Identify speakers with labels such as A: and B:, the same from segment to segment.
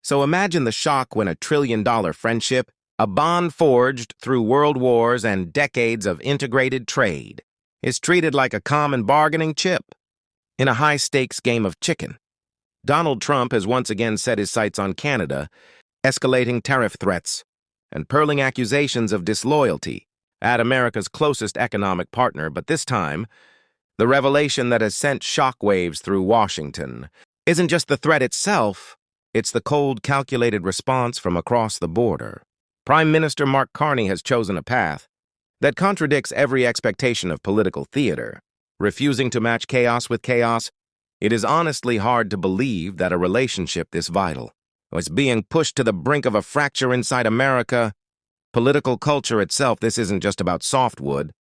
A: So imagine the shock when a trillion-dollar friendship, a bond forged through world wars and decades of integrated trade, is treated like a common bargaining chip in a high-stakes game of chicken. Donald Trump has once again set his sights on Canada, escalating tariff threats and hurling accusations of disloyalty at America's closest economic partner, but this time, the revelation that has sent shockwaves through Washington isn't just the threat itself, it's the cold, calculated response from across the border. Prime Minister Mark Carney has chosen a path that contradicts every expectation of political theater. Refusing to match chaos with chaos, it is honestly hard to believe that a relationship this vital was being pushed to the brink of a fracture inside America. Political culture itself, this isn't just about softwood,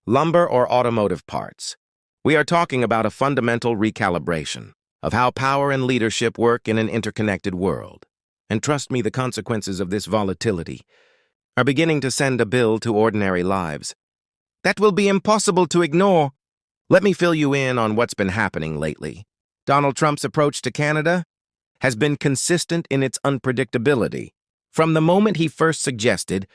A: lumber, or automotive parts. We are talking about a fundamental recalibration of how power and leadership work in an interconnected world. And trust me, the consequences of this volatility are beginning to send a bill to ordinary lives that will be impossible to ignore. Let me fill you in on what's been happening lately. Donald Trump's approach to Canada has been consistent in its unpredictability. From the moment he first suggested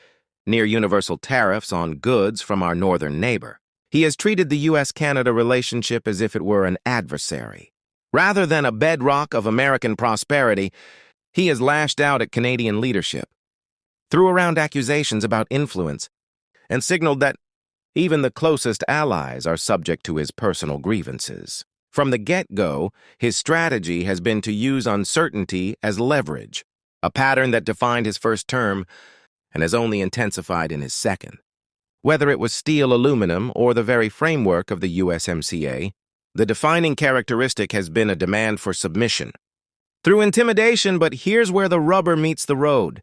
A: near universal tariffs on goods from our northern neighbor, he has treated the U.S.-Canada relationship as if it were an adversary. Rather than a bedrock of American prosperity, he has lashed out at Canadian leadership, threw around accusations about influence, and signaled that even the closest allies are subject to his personal grievances. From the get-go, his strategy has been to use uncertainty as leverage, a pattern that defined his first term and has only intensified in his second. Whether it was steel, aluminum, or the very framework of the USMCA, the defining characteristic has been a demand for submission through intimidation, but here's where the rubber meets the road.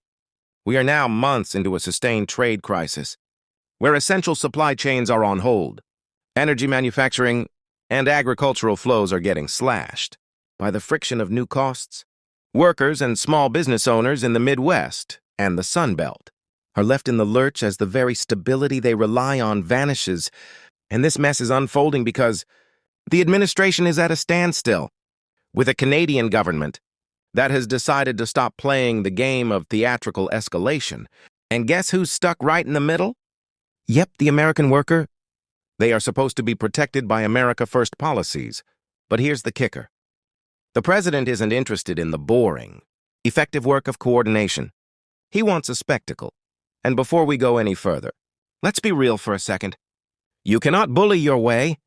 A: We are now months into a sustained trade crisis, where essential supply chains are on hold. Energy manufacturing and agricultural flows are getting slashed by the friction of new costs. Workers and small business owners in the Midwest and the Sun Belt are left in the lurch as the very stability they rely on vanishes, and this mess is unfolding because the administration is at a standstill, with a Canadian government that has decided to stop playing the game of theatrical escalation. And guess who's stuck right in the middle? Yep, the American worker. They are supposed to be protected by America First policies. But here's the kicker. The president isn't interested in the boring, effective work of coordination. He wants a spectacle. And before we go any further, let's be real for a second. You cannot bully your way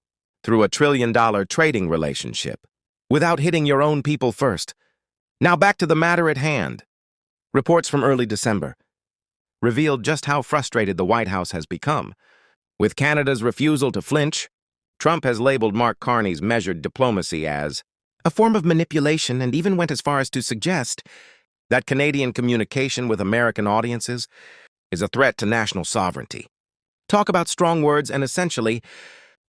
A: through a trillion-dollar trading relationship without hitting your own people first. Now back to the matter at hand. Reports from early December revealed just how frustrated the White House has become. With Canada's refusal to flinch, Trump has labeled Mark Carney's measured diplomacy as a form of manipulation and even went as far as to suggest that Canadian communication with American audiences is a threat to national sovereignty. Talk about strong words, and essentially,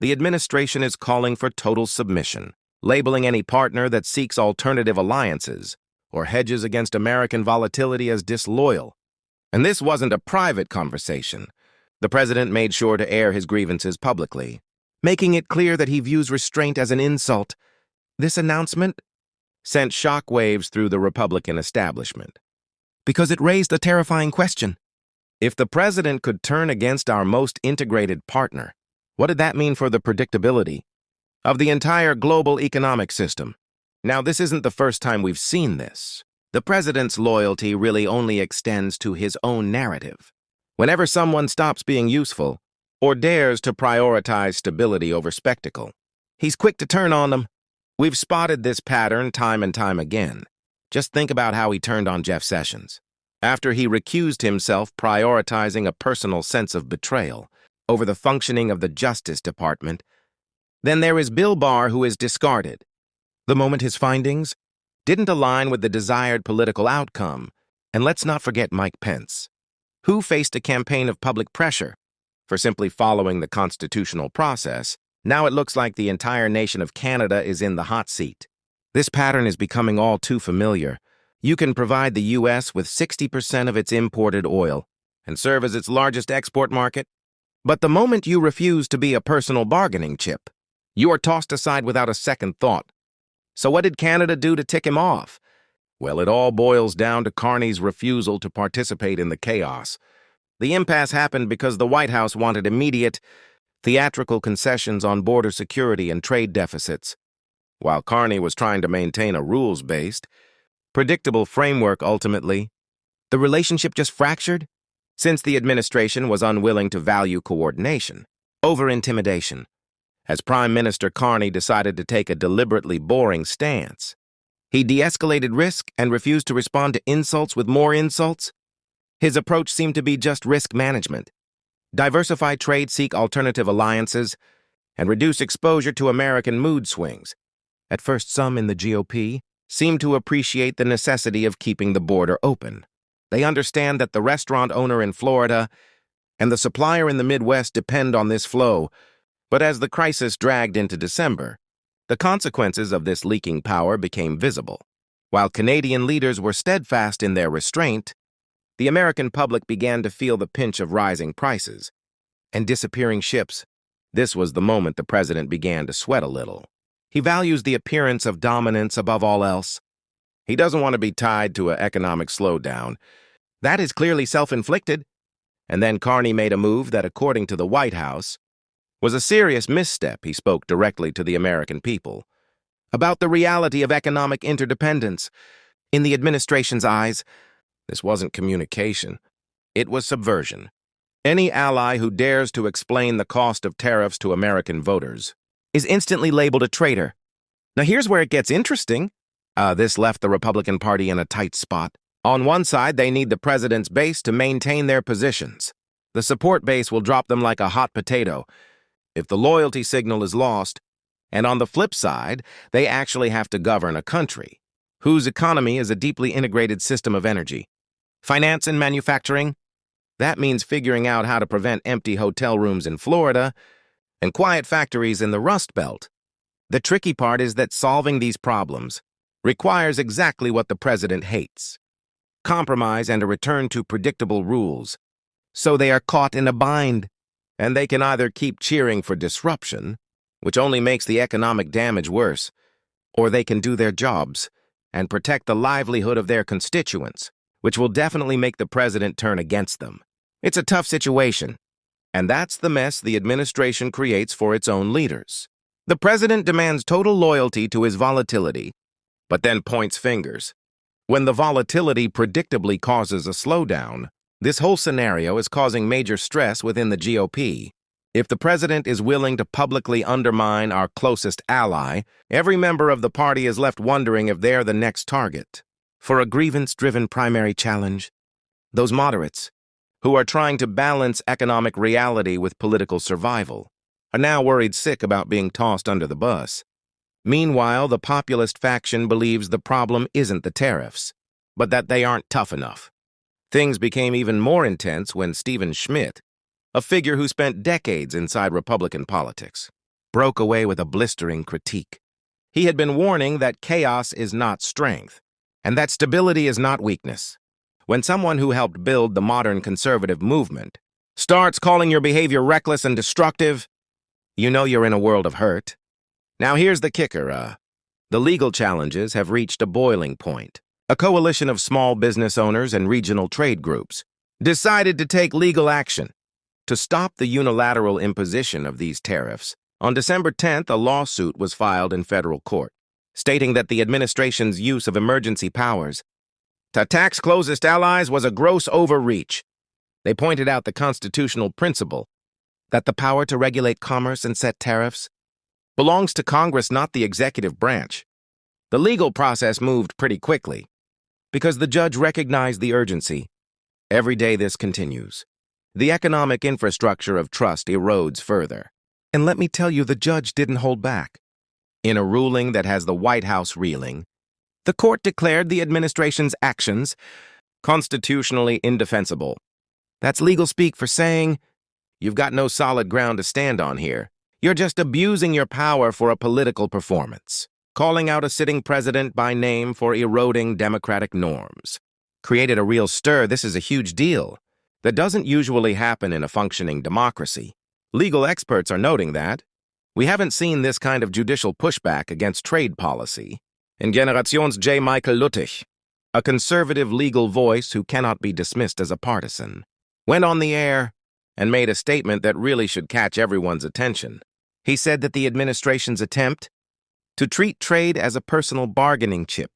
A: the administration is calling for total submission, labeling any partner that seeks alternative alliances or hedges against American volatility as disloyal. And this wasn't a private conversation. The president made sure to air his grievances publicly, making it clear that he views restraint as an insult. This announcement sent shockwaves through the Republican establishment because it raised a terrifying question. If the president could turn against our most integrated partner, what did that mean for the predictability of the entire global economic system? Now, this isn't the first time we've seen this. The president's loyalty really only extends to his own narrative. Whenever someone stops being useful or dares to prioritize stability over spectacle, he's quick to turn on them. We've spotted this pattern time and time again. Just think about how he turned on Jeff Sessions after he recused himself, prioritizing a personal sense of betrayal over the functioning of the Justice Department. Then there is Bill Barr, who is discarded the moment his findings didn't align with the desired political outcome. And let's not forget Mike Pence, who faced a campaign of public pressure for simply following the constitutional process. Now it looks like the entire nation of Canada is in the hot seat. This pattern is becoming all too familiar. You can provide the U.S. with 60% of its imported oil and serve as its largest export market. But the moment you refuse to be a personal bargaining chip, you are tossed aside without a second thought. So what did Canada do to tick him off? Well, it all boils down to Carney's refusal to participate in the chaos. The impasse happened because the White House wanted immediate, theatrical concessions on border security and trade deficits, while Carney was trying to maintain a rules-based, predictable framework ultimately. The relationship just fractured, since the administration was unwilling to value coordination over intimidation, as Prime Minister Carney decided to take a deliberately boring stance. He de-escalated risk and refused to respond to insults with more insults. His approach seemed to be just risk management. Diversify trade, seek alternative alliances, and reduce exposure to American mood swings. At first, some in the GOP seemed to appreciate the necessity of keeping the border open. They understand that the restaurant owner in Florida and the supplier in the Midwest depend on this flow, but as the crisis dragged into December, the consequences of this leaking power became visible. While Canadian leaders were steadfast in their restraint, the American public began to feel the pinch of rising prices and disappearing ships. This was the moment the president began to sweat a little. He values the appearance of dominance above all else. He doesn't want to be tied to an economic slowdown. That is clearly self-inflicted. And then Carney made a move that, according to the White House, was a serious misstep. He spoke directly to the American people about the reality of economic interdependence. In the administration's eyes, this wasn't communication. It was subversion. Any ally who dares to explain the cost of tariffs to American voters is instantly labeled a traitor. Now here's where it gets interesting. This left the Republican Party in a tight spot. On one side, they need the president's base to maintain their positions. The support base will drop them like a hot potato if the loyalty signal is lost. And on the flip side, they actually have to govern a country whose economy is a deeply integrated system of energy, finance, and manufacturing. That means figuring out how to prevent empty hotel rooms in Florida and quiet factories in the Rust Belt. The tricky part is that solving these problems requires exactly what the president hates: compromise and a return to predictable rules. So they are caught in a bind, and they can either keep cheering for disruption, which only makes the economic damage worse, or they can do their jobs and protect the livelihood of their constituents, which will definitely make the president turn against them. It's a tough situation, and that's the mess the administration creates for its own leaders. The president demands total loyalty to his volatility, but then points fingers. When the volatility predictably causes a slowdown, this whole scenario is causing major stress within the GOP. If the president is willing to publicly undermine our closest ally, every member of the party is left wondering if they're the next target for a grievance-driven primary challenge. Those moderates, who are trying to balance economic reality with political survival, are now worried sick about being tossed under the bus. Meanwhile, the populist faction believes the problem isn't the tariffs, but that they aren't tough enough. Things became even more intense when Stephen Schmidt, a figure who spent decades inside Republican politics, broke away with a blistering critique. He had been warning that chaos is not strength, and that stability is not weakness. When someone who helped build the modern conservative movement starts calling your behavior reckless and destructive, you know you're in a world of hurt. Now here's the kicker. The legal challenges have reached a boiling point. A coalition of small business owners and regional trade groups decided to take legal action to stop the unilateral imposition of these tariffs. On December 10th, a lawsuit was filed in federal court, stating that the administration's use of emergency powers to tax closest allies was a gross overreach. They pointed out the constitutional principle that the power to regulate commerce and set tariffs belongs to Congress, not the executive branch. The legal process moved pretty quickly because the judge recognized the urgency. Every day this continues, the economic infrastructure of trust erodes further. And let me tell you, the judge didn't hold back. In a ruling that has the White House reeling, the court declared the administration's actions constitutionally indefensible. That's legal speak for saying, you've got no solid ground to stand on here. You're just abusing your power for a political performance, calling out a sitting president by name for eroding democratic norms. Created a real stir. This is a huge deal that doesn't usually happen in a functioning democracy. Legal experts are noting that we haven't seen this kind of judicial pushback against trade policy in Generations J. Michael Luttig. a conservative legal voice who cannot be dismissed as a partisan, went on the air and made a statement that really should catch everyone's attention. He said that the administration's attempt to treat trade as a personal bargaining chip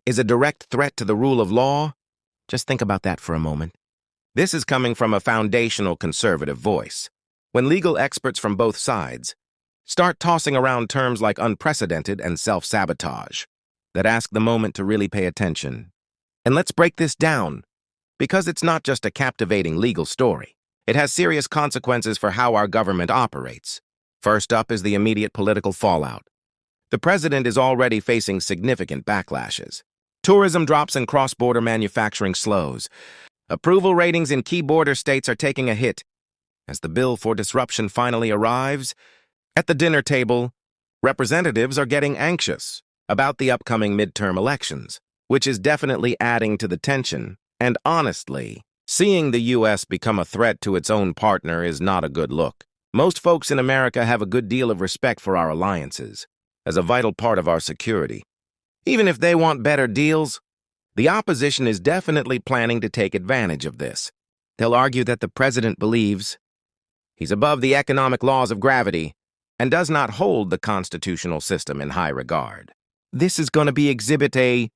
A: is a direct threat to the rule of law. Just think about that for a moment. This is coming from a foundational conservative voice. When legal experts from both sides start tossing around terms like unprecedented and self-sabotage, that ask the moment to really pay attention. And let's break this down, because it's not just a captivating legal story. It has serious consequences for how our government operates. First up is the immediate political fallout. The president is already facing significant backlashes. Tourism drops and cross-border manufacturing slows. Approval ratings in key border states are taking a hit. As the bill for disruption finally arrives, at the dinner table, representatives are getting anxious about the upcoming midterm elections, which is definitely adding to the tension. And honestly, seeing the U.S. become a threat to its own partner is not a good look. Most folks in America have a good deal of respect for our alliances as a vital part of our security. Even if they want better deals, the opposition is definitely planning to take advantage of this. They'll argue that the president believes he's above the economic laws of gravity and does not hold the constitutional system in high regard. This is going to be Exhibit A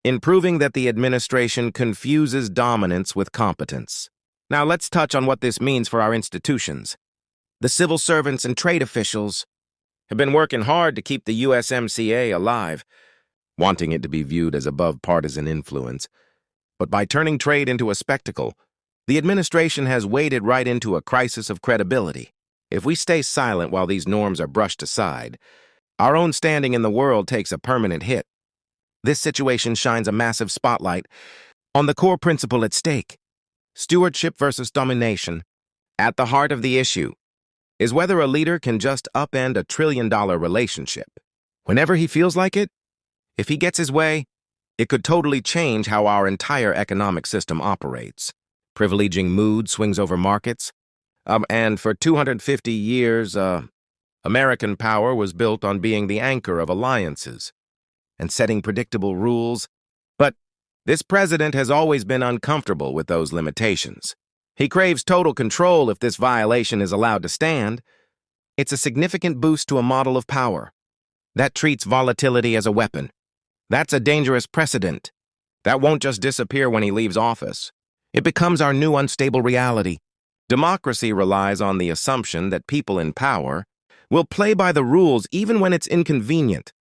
A: in proving that the administration confuses dominance with competence. Now let's touch on what this means for our institutions. The civil servants and trade officials have been working hard to keep the USMCA alive, wanting it to be viewed as above partisan influence. But by turning trade into a spectacle, the administration has waded right into a crisis of credibility. If we stay silent while these norms are brushed aside, our own standing in the world takes a permanent hit. This situation shines a massive spotlight on the core principle at stake: stewardship versus domination. At the heart of the issue is whether a leader can just upend a trillion-dollar relationship whenever he feels like it. If he gets his way, it could totally change how our entire economic system operates. Privileging mood swings over markets. And for 250 years, American power was built on being the anchor of alliances and setting predictable rules. But this president has always been uncomfortable with those limitations. He craves total control if this violation is allowed to stand. It's a significant boost to a model of power that treats volatility as a weapon. That's a dangerous precedent. That won't just disappear when he leaves office. It becomes our new unstable reality. Democracy relies on the assumption that people in power will play by the rules even when it's inconvenient.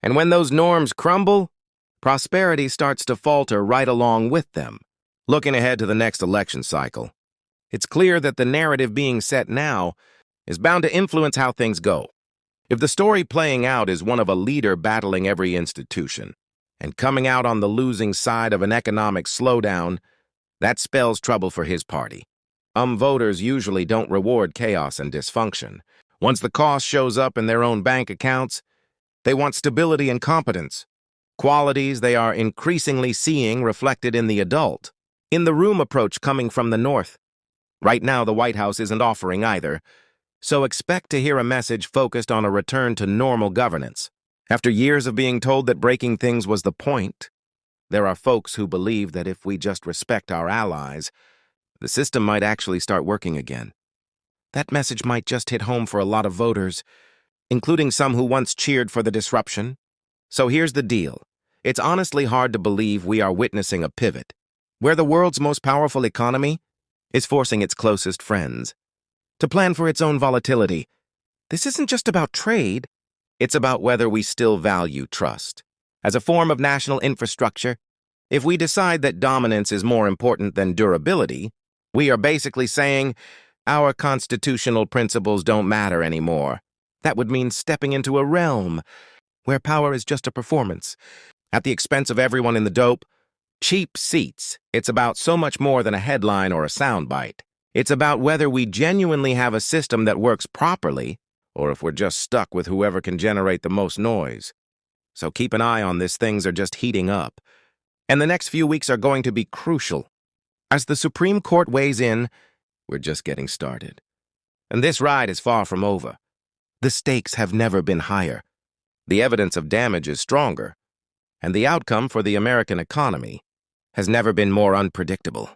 A: And when those norms crumble, prosperity starts to falter right along with them. Looking ahead to the next election cycle, it's clear that the narrative being set now is bound to influence how things go. If the story playing out is one of a leader battling every institution and coming out on the losing side of an economic slowdown, that spells trouble for his party. Voters usually don't reward chaos and dysfunction. Once the cost shows up in their own bank accounts, they want stability and competence, qualities they are increasingly seeing reflected in the adult, in-the-room approach coming from the North. Right now, the White House isn't offering either, so expect to hear a message focused on a return to normal governance. After years of being told that breaking things was the point, there are folks who believe that if we just respect our allies, the system might actually start working again. That message might just hit home for a lot of voters, including some who once cheered for the disruption. So here's the deal. It's honestly hard to believe we are witnessing a pivot, where the world's most powerful economy is forcing its closest friends to plan for its own volatility. This isn't just about trade. It's about whether we still value trust as a form of national infrastructure. If we decide that dominance is more important than durability, we are basically saying our constitutional principles don't matter anymore. That would mean stepping into a realm where power is just a performance, at the expense of everyone in the dope. Cheap seats. It's about so much more than a headline or a soundbite. It's about whether we genuinely have a system that works properly, or if we're just stuck with whoever can generate the most noise. So keep an eye on this. Things are just heating up, and the next few weeks are going to be crucial. As the Supreme Court weighs in, we're just getting started. And this ride is far from over. The stakes have never been higher. The evidence of damage is stronger, and the outcome for the American economy has never been more unpredictable.